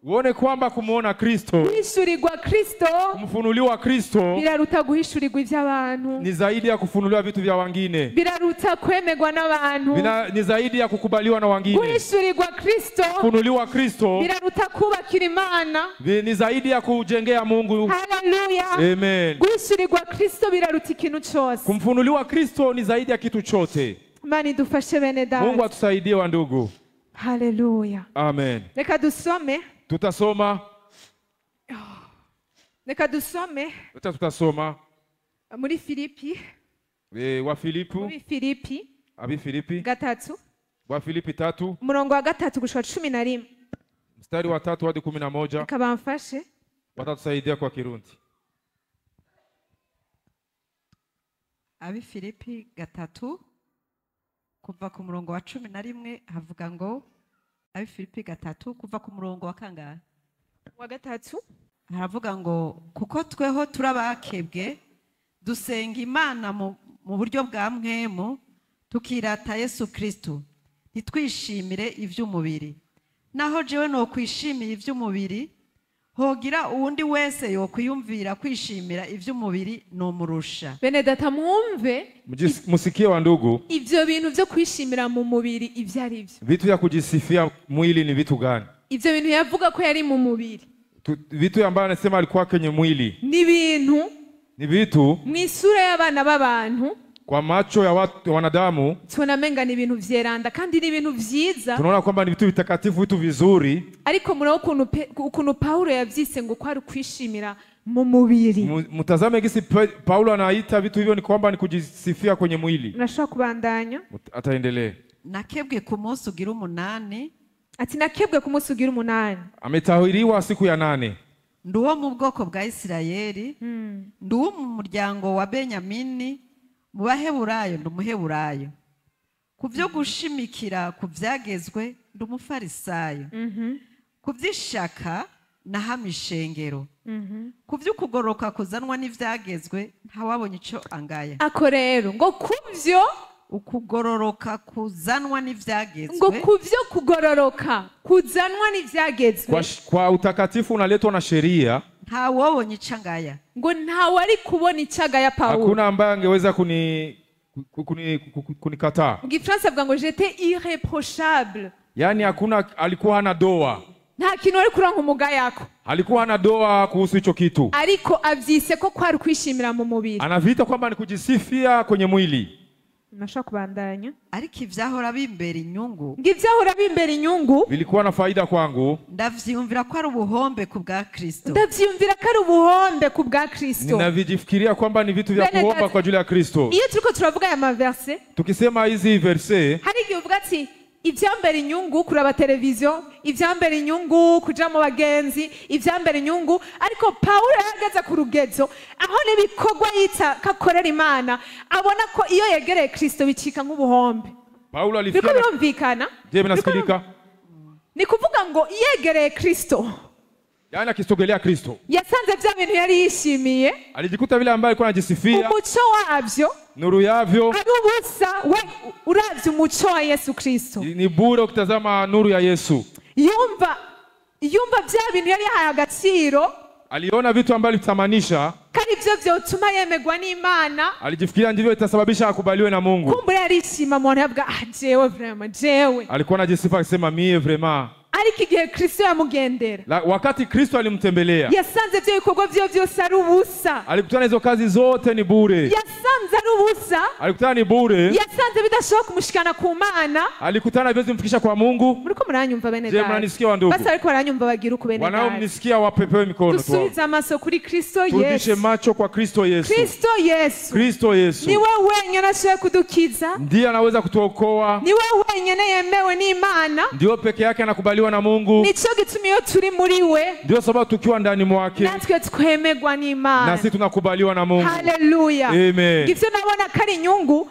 Speaker 2: Uone kwamba kumuona Kristo,
Speaker 3: guhishurirwa Kristo
Speaker 2: kumfunuliwa Kristo
Speaker 3: biraruta guhishurirwa iby'abantu,
Speaker 2: ni zaidi ya kufunuliwa vitu vya wengine.
Speaker 3: biraruta kwemerwa n'abantu.
Speaker 2: Ni zaidi ya kukubaliwa na wengine.
Speaker 3: Guhishurirwa Kristo
Speaker 2: Kufunuliwa Kristo
Speaker 3: biraruta kubakira Imana.
Speaker 2: ni zaidi ya kujengea Mungu.
Speaker 3: Haleluya.
Speaker 2: Amen.
Speaker 3: Guhishurirwa Kristo biraruta ikintu cyose.
Speaker 2: Kumfunuliwa Kristo ni zaidi ya kitu chote.
Speaker 3: Imana idufashe bene
Speaker 2: Mungu
Speaker 3: data.
Speaker 2: atusaidie wa ndugu.
Speaker 3: Haleluya.
Speaker 2: Amen.
Speaker 3: Reka dusome,
Speaker 2: Tutasoma. Tutasoma
Speaker 3: muri Filipi,
Speaker 2: wa Filipi, abi Filipi,
Speaker 3: gatatu,
Speaker 2: wa Filipi 3
Speaker 3: umurongo wa gatatu gushika 11.
Speaker 2: mstari wa 3 hadi 11.
Speaker 3: Reka bamfashe.
Speaker 2: Watatusaidia kwa Kirundi.
Speaker 4: Abi Filipi 3 kuva ku murongo wa 11 havuga ngo, Abi Filipi 3 kuva ku murongo wa kangahe?
Speaker 3: Wa gatatu.
Speaker 4: Haravuga ngo, kuko tweho turabakebwe dusenga Imana mu buryo bwa mwemu, tukirata Yesu Kristo, ntitwishimire ivy'umubiri. Naho jewe no kwishimira ivy'umubiri, hogira uwundi wese yo kwiyumvira kwishimira ivy'umubiri no murusha.
Speaker 3: Bene data mwumve
Speaker 2: Musikie wa ndugu,
Speaker 3: ivyo bintu vyo kwishimira mu mubiri ivyo ari byo.
Speaker 2: vitu ya kujisifia mwili ni vitu gani?
Speaker 3: Ivyo bintu yavuga ko yari mu mubiri,
Speaker 2: Vitu ambavyo anasema alikuwa kwenye mwili
Speaker 3: ni bintu
Speaker 2: ni vitu
Speaker 3: mw'isura y'abana b'abantu,
Speaker 2: kwa macho ya wanadamu
Speaker 3: tunamenga ni ibintu vyeranda kandi ni ibintu vyiza,
Speaker 2: tunaona kwamba ni vitu vitakatifu, vitu vizuri,
Speaker 3: ariko muraho ukuntu Paulo yavyise ngo kwari kwishimira mu mubiri.
Speaker 2: Mtazame gisi Paulo anaita vitu hivyo ni kwamba ni kujisifia kwenye mwili.
Speaker 3: Nashaka kubandanya.
Speaker 2: Ataendelea.
Speaker 4: nakebwe ku munsi ugira 8.
Speaker 3: Ati nakebwe ku munsi ugira 8.
Speaker 2: Ametahiriwa siku ya 8.
Speaker 4: Ndi uwo mu bwoko bwa Isirayeli, ndi uwo mu muryango wa Benyamini, mu Baheburayo ndi umuheburayo. Ku byo gushimikira ku byagezwe ndi umufarisayo. Ku by'ishaka nahama ishengero. Ku byo kugoroka kuzanwa n'ibyagezwe ntawabonye icyo angaya.
Speaker 3: Ako rero ngo kubyo
Speaker 4: ukugororoka kuzanwa n'ibyagezwe,
Speaker 3: ngo kubyo kugororoka kuzanwa n'ibyagezwe,
Speaker 2: kwa utakatifu unaletwa na sheria,
Speaker 4: ntawabonye icyo angaya.
Speaker 3: ngo ntawari kubona icyaga ya Paulo.
Speaker 2: Hakuna ambaye angeweza kunikataa.
Speaker 3: Mu Gifaransa avuga ngo j'étais irréprochable.
Speaker 2: Yani hakuna, alikuwa hana doa.
Speaker 3: Nta kintu ari kuranka umuga yako.
Speaker 2: Alikuwa hana doa kuhusu hicho kitu.
Speaker 3: Ariko avyise ko kwari kwishimira mu mubiri.
Speaker 2: Anavita kwamba ni kujisifia kwenye mwili.
Speaker 3: Nashaka kubandanya.
Speaker 4: Ariko ivyahora bimbera inyungu,
Speaker 3: ngo ivyahora bimbera inyungu
Speaker 2: Vilikuwa na faida kwangu.
Speaker 4: ndavyiyumvira ko ari ubuhombe ku bwa Kristo.
Speaker 3: ndavyumvira ko ari ubuhombe ku bwa Kristo.
Speaker 2: Ninavijifikiria kwamba ni vitu vya kuomba kwa ajili ya Kristo.
Speaker 3: Iyo turiko turavuga aya maverse,
Speaker 2: Tukisema hizi verse,
Speaker 3: hari igihe uvuga ati ivyambera inyungu kuraba televiziyo, ivyambera inyungu kuja mu bagenzi, ivyambera inyungu, ariko Paulo yahagaze ku rugezo aho n'ibikorwa yita kakorera Imana abona ko iyo yegereye Kristo bicika nk'ubuhombe.
Speaker 2: Paulo
Speaker 3: Biko
Speaker 2: alifikia.
Speaker 3: birumvikana?
Speaker 2: Je, mnasikilika?
Speaker 3: Ni kuvuga ngo yegereye Kristo,
Speaker 2: Yani akisogelea Kristo,
Speaker 3: yasanze vya bintu yari yishimiye,
Speaker 2: alijikuta vile ambaye alikuwa anajisifia,
Speaker 3: umuco wavyo
Speaker 2: nuru yavyo
Speaker 3: ari ubusa. We uravye umuco wa Yesu Kristo,
Speaker 2: ni bure ukitazama nuru ya Yesu.
Speaker 3: yumva vya bintu yari yahaye agaciro,
Speaker 2: Aliona vitu ambavyo vitamanisha,
Speaker 3: kandi ivyo vyotuma yemerwa n'Imana.
Speaker 2: alijifikiria ndivyo itasababisha akubaliwe na Mungu.
Speaker 3: Kumbura yarishima umuntu yavuga jewe vraiment jewe.
Speaker 2: Alikuwa anajisifa akisema mie vraiment.
Speaker 3: Ariko igihe Kristo yamugendera,
Speaker 2: Wakati Kristo alimtembelea,
Speaker 3: yasanze vyo bikorwa vyo vyose ari ubusa.
Speaker 2: alikutana hizo kazi zote ni bure.
Speaker 3: Yasanze ari ubusa,
Speaker 2: Alikutana ni bure.
Speaker 3: yasanze bidashoboka kumushikana ku Mana.
Speaker 2: Alikutana hivyo zimfikisha kwa Mungu.
Speaker 3: Muriko muranyumva bene
Speaker 2: Je,
Speaker 3: data?
Speaker 2: mnanisikia wa ndugu?
Speaker 3: Basi ariko baranyumva bagira uko bene
Speaker 2: Wanao
Speaker 3: data.
Speaker 2: mnisikia wapepewe mikono tu.
Speaker 3: Dusubize amaso kuri Kristo
Speaker 2: Turudishe
Speaker 3: Yesu.
Speaker 2: macho kwa Kristo Yesu.
Speaker 3: Kristo Yesu
Speaker 2: Kristo Yesu
Speaker 3: niwe wenyine ashoboye kudukiza,
Speaker 2: ndiye anaweza kutuokoa,
Speaker 3: niwe wenyine yemewe n'Imana.
Speaker 2: ndio peke yake anakubaliwa na Mungu.
Speaker 3: Nico gituma iyo turi muri we
Speaker 2: Ndio sababu tukiwa ndani mwake
Speaker 3: natwe twemerwa n'Imana.
Speaker 2: nasi tunakubaliwa na Mungu.
Speaker 3: Haleluya.
Speaker 2: Amen.
Speaker 3: Givyo nabona kari inyungu,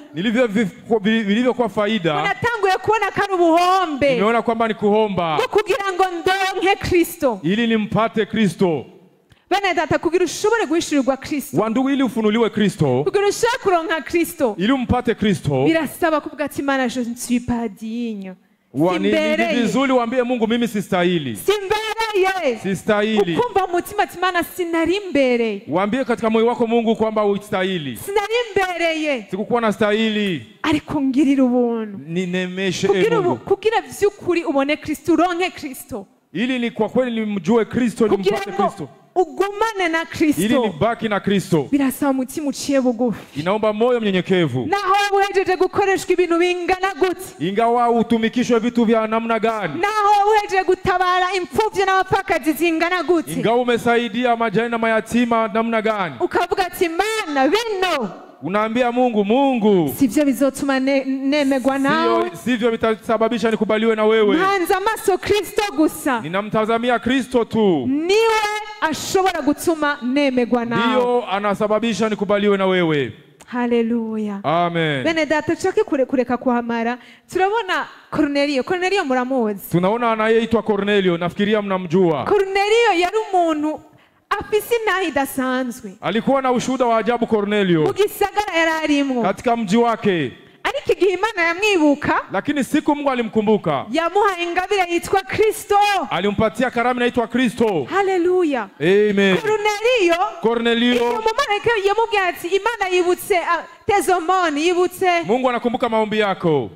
Speaker 2: Vilivyokuwa faida,
Speaker 3: unatanguye kubona kari ubuhombe
Speaker 2: nimeona kwamba ni kuomba
Speaker 3: bwo kugira ngo ndonke Kristo.
Speaker 2: ili nimpate Kristo.
Speaker 3: Bene data, kugira ushobore guhishurirwa Kristo,
Speaker 2: Wandugu, ili ufunuliwe Kristo,
Speaker 3: kugira ushobore kuronka Kristo,
Speaker 2: ili umpate Kristo,
Speaker 3: birasaba kuvuga ati Imana, je ne suis pas digne.
Speaker 2: ni vizuri waambie Mungu, mimi sistahili.
Speaker 3: Simbereye.
Speaker 2: Sistahili.
Speaker 3: Ukumva umutima ati Imana, sinari imbereye.
Speaker 2: Waambie katika moyo wako Mungu kwamba ustahili.
Speaker 3: Sinari imbereye.
Speaker 2: Sikukuwa na stahili.
Speaker 3: Ariko ngirira ubuntu.
Speaker 2: Ninemeshe Mungu.
Speaker 3: Kugira vy'ukuri ubone Kristo, uronke Kristo.
Speaker 2: Ili ni kwa kweli nimjue Kristo, nimpate Kristo.
Speaker 3: Ugumane na Kristo.
Speaker 2: Ili nibaki na Kristo.
Speaker 3: Birasaba umutima uciye bugufi.
Speaker 2: Inaomba moyo mnyenyekevu.
Speaker 3: Naho uhejeje gukoreshwa ibintu bingana gute,
Speaker 2: ingawa utumikishwe vitu vya namna gani,
Speaker 3: naho uhejeje gutabara imfuvyi n'abapfakazi zingana gute,
Speaker 2: ingawa umesaidia majani na mayatima namna gani,
Speaker 3: ukavuga ati Mana, bino
Speaker 2: unaambia Mungu,
Speaker 3: sivyo bizotuma nemerwa nawe,
Speaker 2: sivyo vitasababisha nikubaliwe na wewe.
Speaker 3: mpanze amaso Kristo gusa.
Speaker 2: Ninamtazamia Kristo tu,
Speaker 3: niwe ashobora gutuma nemerwa nawe,
Speaker 2: ndio anasababisha nikubaliwe na wewe.
Speaker 3: Haleluya.
Speaker 2: Amen.
Speaker 3: Bene data, tushake kureka kuhamara. Turabona Korneliyo muramuzi.
Speaker 2: Tunaona anayeitwa Kornelio, nafikiria mnamjua.
Speaker 3: Korneliyo yari umuntu afise inaha idasanzwe.
Speaker 2: Alikuwa na ushuhuda wa ajabu Kornelio
Speaker 3: Mu gisagara yari arimwo,
Speaker 2: katika mji wake,
Speaker 3: ariko igihe Imana yamwibuka,
Speaker 2: lakini siku Mungu alimkumbuka,
Speaker 3: yamuhaye ingabire yitwa Kristo.
Speaker 2: alimpatia karamu inaitwa Kristo.
Speaker 3: Haleluya.
Speaker 2: Amen.
Speaker 3: Korneliyo
Speaker 2: Kornelio,
Speaker 3: umumarayika yamubwiye ati Imana yibutse Tezomoni, yibutse
Speaker 2: Mungu anakumbuka maombi yako.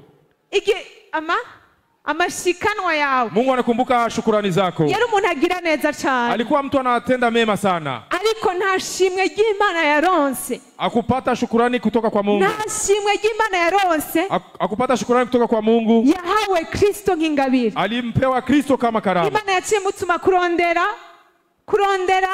Speaker 3: amashikanwa yawe.
Speaker 2: Mungu anakumbuka shukurani zako.
Speaker 3: Yari umuntu agira neza cyane,
Speaker 2: Alikuwa mtu anatenda mema sana.
Speaker 3: ariko nta shimwe ry'Imana yaronse.
Speaker 2: Akupata shukurani kutoka kwa Mungu.
Speaker 3: Nta shimwe ry'Imana yaronse.
Speaker 2: Akupata shukurani kutoka kwa Mungu.
Speaker 3: Yahawe Kristo nk'ingabire.
Speaker 2: Alimpewa Kristo kama karamu.
Speaker 3: Imana yaciye mutuma kurondera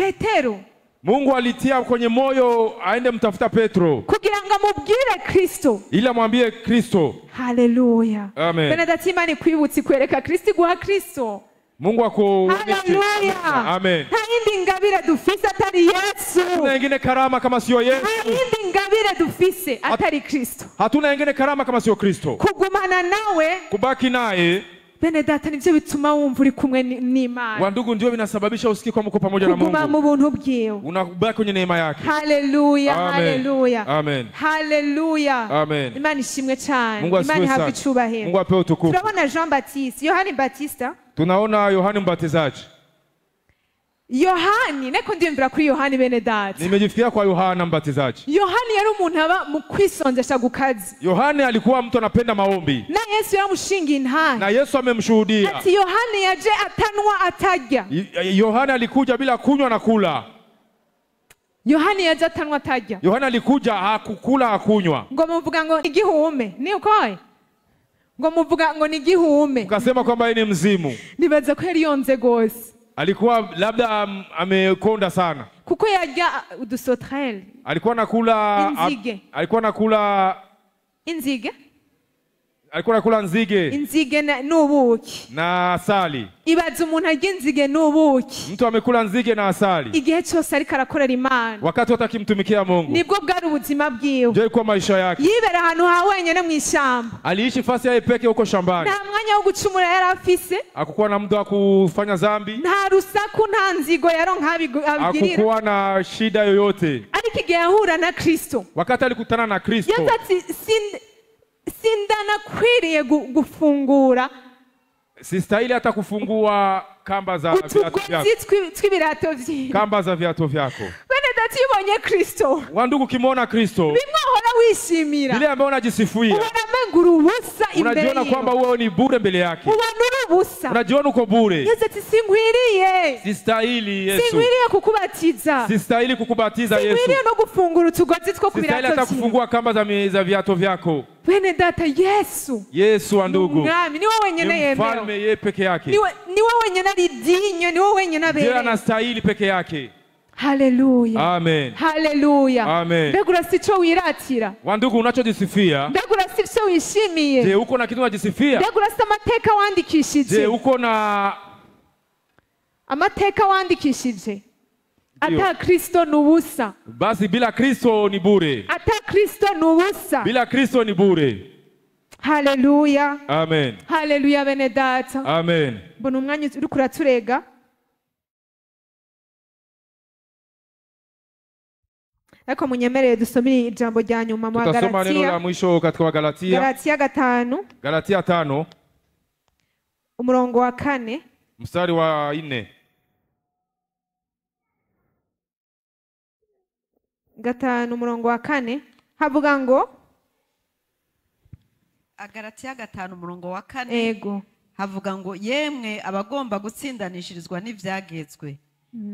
Speaker 3: Petero
Speaker 2: Mungu alitia kwenye moyo aende mtafuta Petro
Speaker 3: kugira ngo amubwire Kristo.
Speaker 2: ili amwambie Kristo.
Speaker 3: Haleluya.
Speaker 2: Amen.
Speaker 3: Bene datima ni kwibutsi kwereka Kristo guha Kristo.
Speaker 2: Mungu akuonyeshe.
Speaker 3: Haleluya.
Speaker 2: Amen.
Speaker 3: Nta yindi ngabire dufise atari Yesu.
Speaker 2: Hatuna ingine karama kama sio Yesu.
Speaker 3: Nta yindi ngabire dufise atari Kristo.
Speaker 2: Hatuna ingine karama kama sio Kristo.
Speaker 3: Kugumana nawe,
Speaker 2: Kubaki naye,
Speaker 3: bene data, nivyo bituma wumva uri kumwe n'Imana.
Speaker 2: wandugu, ndio vinasababisha usikie kwa mko pamoja na
Speaker 3: Kuguma
Speaker 2: Mungu.
Speaker 3: mu buntu bwiwe.
Speaker 2: Unabaki kwenye neema yake.
Speaker 3: Haleluya.
Speaker 2: Amen.
Speaker 3: Haleluya.
Speaker 2: Amen.
Speaker 3: Haleluya.
Speaker 2: Amen.
Speaker 3: Imana ishimwe cyane.
Speaker 2: Mungu asifiwe
Speaker 3: Imana ihabwe
Speaker 2: sana.
Speaker 3: icubahiro.
Speaker 2: Mungu apewe utukufu.
Speaker 3: Turabona Jean Baptiste, Yohani Baptista.
Speaker 2: Tunaona Yohani Mbatizaji.
Speaker 3: Yohani, neko ndiyumvira kuri Yohani bene data.
Speaker 2: Nimejifikiria kwa Yohana Mbatizaji.
Speaker 3: Yohani yari umuntu aba mu kwisonzesha gukazi.
Speaker 2: Yohani alikuwa mtu anapenda maombi.
Speaker 3: Na Yesu yaramushinga intahe.
Speaker 2: Na Yesu amemshuhudia.
Speaker 3: Ati Yohani yaje atanwa atarya.
Speaker 2: Yohani alikuja bila kunywa na kula.
Speaker 3: Yohani yaje atanwa atarya.
Speaker 2: Yohani alikuja hakukula hakunywa.
Speaker 3: Ngo muvuga ngo igihume, ni ukoye? Ngo muvuga ngo ni igihume.
Speaker 2: Ukasema kwamba yeye ni mzimu.
Speaker 3: Nibaza ko yari yonze gose.
Speaker 2: Alikuwa labda amekonda sana.
Speaker 3: Kuko yarya udusotrel.
Speaker 2: Alikuwa nakula
Speaker 3: inzige.
Speaker 2: Alikuwa nakula
Speaker 3: Inzige?
Speaker 2: Alikuwa nakula nzige.
Speaker 3: Inzige n'ubuki.
Speaker 2: Na asali.
Speaker 3: Ibaza umuntu arya inzige n'ubuki.
Speaker 2: Mtu amekula nzige na asali.
Speaker 3: Igihe cyose ariko arakorera Imana.
Speaker 2: Wakati atakimtumikia Mungu.
Speaker 3: Nibwo bwari ubuzima bwiwe.
Speaker 2: Ndio kwa maisha yake.
Speaker 3: Yibera ahantu ha wenyene mu ishyamba.
Speaker 2: Aliishi fasi yake peke huko shambani.
Speaker 3: Nta mwanya wo gucumura yari afise.
Speaker 2: Hakukuwa na muda wa kufanya dhambi.
Speaker 3: Nta rusaku, nta nzigo yaronka abigirira.
Speaker 2: Hakukuwa na shida yoyote.
Speaker 3: Ariko igihe yahura na Kristo.
Speaker 2: Wakati alikutana na Kristo.
Speaker 3: Yatati sindana kwiriye gufungura.
Speaker 2: Sistahili hata kufungua kamba za viatu vyako.
Speaker 3: Tw'ibirato vyiwe.
Speaker 2: Kamba za viatu vyako.
Speaker 3: Bene data ibonye Kristo.
Speaker 2: Wandugu, kimona Kristo.
Speaker 3: Bimwe hora wishimira.
Speaker 2: Ile ambayo unajisifuia.
Speaker 3: Ubona menguru ubusa imbere yiwe.
Speaker 2: Unajiona kwamba wewe ni bure mbele yake.
Speaker 3: Ubona ubusa.
Speaker 2: Unajiona uko bure.
Speaker 3: Yesu ati sinkwiriye.
Speaker 2: Sistahili Yesu.
Speaker 3: Sinkwiriye kukubatiza.
Speaker 2: Sistahili kukubatiza Yesu.
Speaker 3: Sinkwiriye no gufungura utugozi two kubirato.
Speaker 2: Sistahili hata kufungua kamba za viatu vyako.
Speaker 3: Bene data Yesu.
Speaker 2: Yesu wandugu.
Speaker 3: Mwami ni wewe wenyene yemewe.
Speaker 2: Mfalme yeye peke yake.
Speaker 3: Ni wewe wenyene lidinyo, ni wewe wenyene abere.
Speaker 2: Yeye anastahili peke yake.
Speaker 3: Haleluya.
Speaker 2: Amen.
Speaker 3: Haleluya.
Speaker 2: Amen.
Speaker 3: Mbegura sico wiratira.
Speaker 2: Wandugu, unachojisifia.
Speaker 3: Mbegura sico wishimiye.
Speaker 2: Je, uko na kitu unajisifia?
Speaker 3: Mbegura si amateka wandikishije.
Speaker 2: Je, uko na
Speaker 3: amateka wandikishije? Ata Kristo nubusa.
Speaker 2: Basi bila Kristo ni bure.
Speaker 3: Ata Kristo nubusa.
Speaker 2: Bila Kristo ni bure.
Speaker 3: Haleluya.
Speaker 2: Amen.
Speaker 3: Haleluya bene data.
Speaker 2: Amen.
Speaker 3: Mbona umwanya uri kuraturega. Eko munyemereye dusomere ijambo rya nyuma mu Galatia.
Speaker 2: Tutasoma neno la mwisho katika Galatia.
Speaker 3: Galatia 5.
Speaker 2: Galatia 5.
Speaker 3: Umurongo wa 4.
Speaker 2: Mstari wa 4.
Speaker 3: 5 umurongo wa 4 havuga ngo
Speaker 4: Galatia 5 umurongo wa 4
Speaker 3: ego
Speaker 4: havuga ngo yemwe abagomba gutsindanishirizwa n'ivyagezwe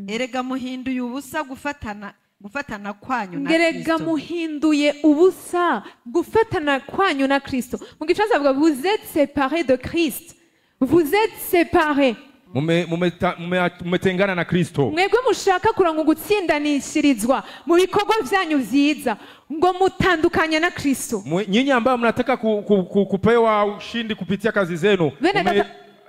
Speaker 4: erega muhinduye ubusa gufatana kwanyu na Kristo.
Speaker 3: Erega muhinduye ubusa gufatana kwanyu na Kristo. Mu gifaransa bavuga vous êtes séparés de Christ. Vous êtes séparés.
Speaker 2: Mumetengana na Kristo.
Speaker 3: Mwebwe mushaka kurango gutsindanishirizwa mu bikorwa vyanyu vyiza ngo mutandukanye na Kristo.
Speaker 2: Nyinyi ambao mnataka kupewa ushindi kupitia kazi zenu.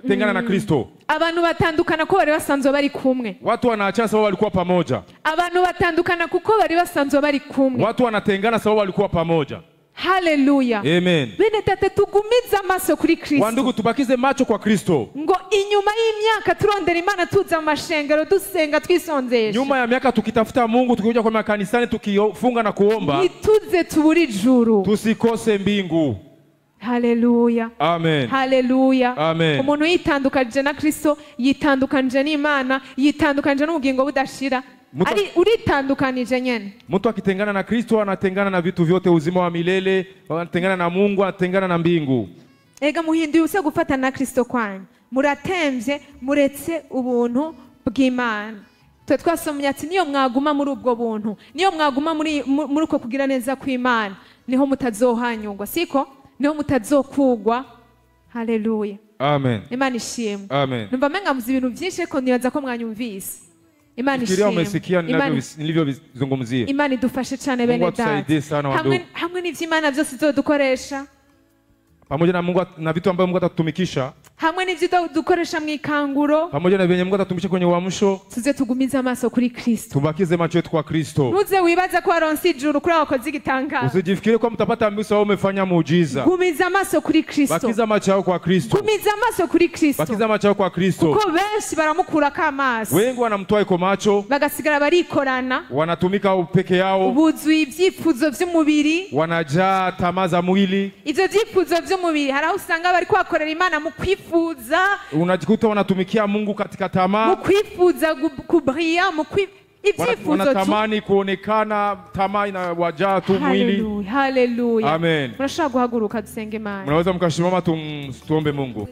Speaker 2: Tengana na Kristo.
Speaker 3: Abantu batandukana ko bari basanzwe bari kumwe.
Speaker 2: Watu wanaachana sababu walikuwa pamoja.
Speaker 3: Abantu batandukana kuko bari basanzwe bari kumwe.
Speaker 2: Watu wanatengana sababu walikuwa pamoja.
Speaker 3: Haleluya.
Speaker 2: Amen.
Speaker 3: Bene tata tugumiza maso kuri Kristo.
Speaker 2: Wandugu, tubakize macho kwa Kristo.
Speaker 3: Ngo inyuma y'imyaka turondera Imana tuza amashengero dusenga twisonzesha.
Speaker 2: Nyuma ya miaka tukitafuta Mungu, tukikuja kwa makanisani tukifunga na kuomba.
Speaker 3: Nituze tuburi juru.
Speaker 2: Tusikose mbingu.
Speaker 3: Haleluya.
Speaker 2: Amen.
Speaker 3: Haleluya.
Speaker 2: Amen.
Speaker 3: Umuntu yitandukanije na Kristo yitandukanije n'Imana, yitandukanije n'ubugingo budashira. Ari uritandukanije nyene.
Speaker 2: Mtu akitengana na Kristo anatengana na vitu vyote, uzima wa milele, anatengana na Mungu, anatengana na mbingu.
Speaker 3: Ega muhinduye use gufatana na Kristo kwanyu. Muratemvye muretse ubuntu bw'Imana. Twe twasomye ati niyo mwaguma muri ubwo buntu, niyo mwaguma muri uko kugira neza kw'Imana, niho mutazohanyungwa, siko? Niho mutazokugwa. Haleluya.
Speaker 2: Amen.
Speaker 3: Imana ishimwe.
Speaker 2: Amen.
Speaker 3: Numva menga muzi ibintu byinshi ko nibaza ko mwanyumvise. Imana
Speaker 2: Fikiria
Speaker 3: ishimwe.
Speaker 2: umesikia nilivyozungumzia.
Speaker 3: Imana idufashe cyane
Speaker 2: Mungu
Speaker 3: bene
Speaker 2: atusaidie
Speaker 3: data.
Speaker 2: sana wandugu.
Speaker 3: Hamwe n'ivy'Imana byose izodukoresha.
Speaker 2: Pamoja na Mungu na vitu ambavyo Mungu atatutumikisha.
Speaker 3: Hamwe n'ivyo dukoresha mu ikanguro.
Speaker 2: Pamoja na vyenye Mungu atatumisha kwenye uamsho.
Speaker 3: Tuze tugumize amaso kuri Kristo.
Speaker 2: Tubakize macho yetu kwa Kristo.
Speaker 3: Ntuze wibaza ko waronse ijuru kuri abakozi igitangaza.
Speaker 2: Usijifikirie kwa mtapata mbisa au umefanya muujiza.
Speaker 3: Gumiza amaso kuri Kristo.
Speaker 2: Bakiza macho yako kwa Kristo.
Speaker 3: Gumiza amaso kuri Kristo.
Speaker 2: Bakiza macho yako kwa Kristo.
Speaker 3: Kuko benshi baramukura kamaso.
Speaker 2: Wengi wanamtoa iko macho.
Speaker 3: Bagasigara barikorana.
Speaker 2: Wanatumika peke yao.
Speaker 3: Buzuye ibyifuzo by'umubiri.
Speaker 2: Wanajaa tamaa za mwili.
Speaker 3: Ivyo byifuzo by'umubiri hari aho usanga bari kwakorera Imana mu kwifuza.
Speaker 2: Unajikuta wanatumikia Mungu katika tamaa.
Speaker 3: Mu kwifuza kubria mu ibyifuzo
Speaker 2: wanatamani kuonekana, tamaa inawajaa tu mwili.
Speaker 3: Haleluya.
Speaker 2: Amen.
Speaker 3: Mnashaka guhaguruka dusenge Imana.
Speaker 2: Mnaweza mkashimama tuombe Mungu.